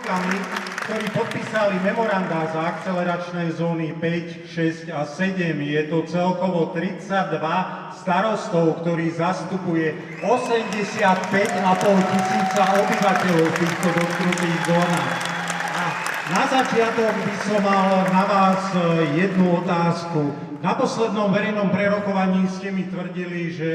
politikami, ktorí podpísali memorandá za akceleračné zóny 5, 6 a 7. Je to celkovo 32 starostov, ktorí zastupuje 85,5 tisíca obyvateľov v týchto dotknutých zónach. A na začiatok by som mal na vás jednu otázku. Na poslednom verejnom prerokovaní ste mi tvrdili, že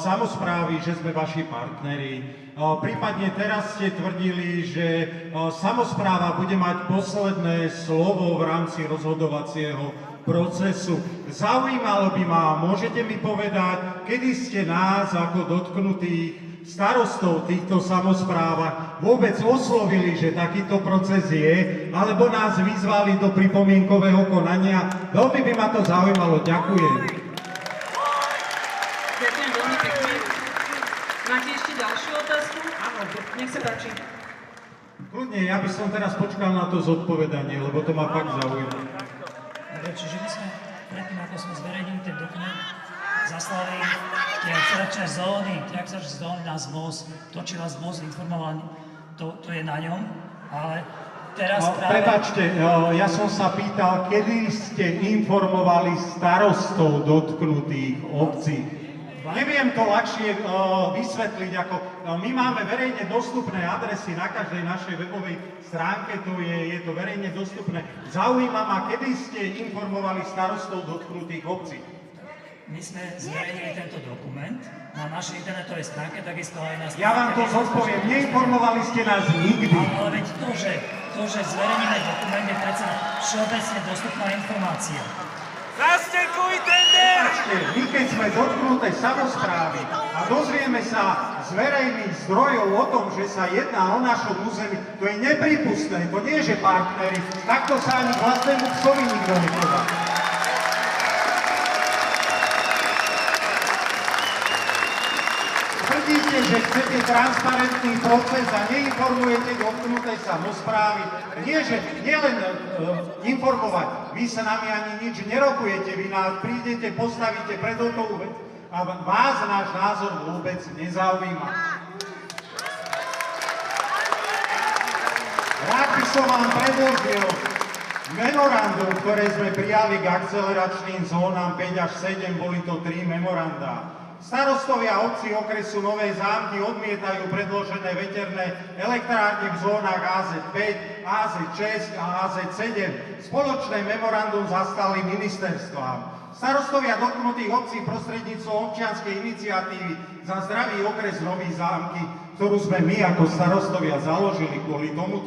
samosprávy, že sme vaši partneri. Prípadne teraz ste tvrdili, že samospráva bude mať posledné slovo v rámci rozhodovacieho procesu. Zaujímalo by ma, môžete mi povedať, kedy ste nás ako dotknutých starostov týchto samosprávach vôbec oslovili, že takýto proces je, alebo nás vyzvali do pripomienkového konania? Veľmi by ma to zaujímalo. Ďakujem. Ďakujem veľmi pekne. Máte ešte ďalšiu otázku? Áno, nech sa páči. Kľudne, ja by som teraz počkal na to zodpovedanie, lebo to ma fakt zaujíma. Dobre, čiže my sme predtým, ako sme zverejnili ten dokument, zaslali tie akceleračné zóny na ZMOS, to, či vás ZMOS informoval, to je na ňom, ale teraz práve... Prepáčte, ja som sa pýtal, kedy ste informovali starostov dotknutých obcí. Neviem to ľahšie vysvetliť, ako my máme verejne dostupné adresy na každej našej webovej stránke, je to verejne dostupné. Zaujíma ma, kedy ste informovali starostov dotknutých obcí. My sme zverejnili tento dokument na našej internetovej stránke, takisto aj na stránke... Ja vám to zodpoviem, neinformovali ste nás nikdy. Ale veď to, že zverejníme dokument, je predsa všeobecne dostupná informácia. Zastekuj tender! My keď sme dotknuté samosprávy a dozvieme sa z verejných zdrojov o tom, že sa jedná o našom území, to je neprípustné, to nie je, že partneri, takto sa ani vlastnému psovi nikto nechová. Tvrdíte, že chcete transparentný proces a neinformujete dotknuté samosprávy. Nie len informovať, vy sa nami ani nič nerokujete, vy nás prídete, postavíte pred hotovú vec a vás náš názor vôbec nezaujíma. Rád by som vám predložil memorandum, ktoré sme prijali k akceleračným zónam 5 až 7, boli to 3 memorandá. Starostovia obcí okresu Nové Zámky odmietajú predložené veterné elektrárne v zónach AZ5, AZ6 a AZ7. Spoločné memorandum zastali ministerstvám. Starostovia dotknutých obcí prostredníctvom občianskej iniciatívy za zdravý okres Nové Zámky, ktorú sme my ako starostovia založili kvôli tomuto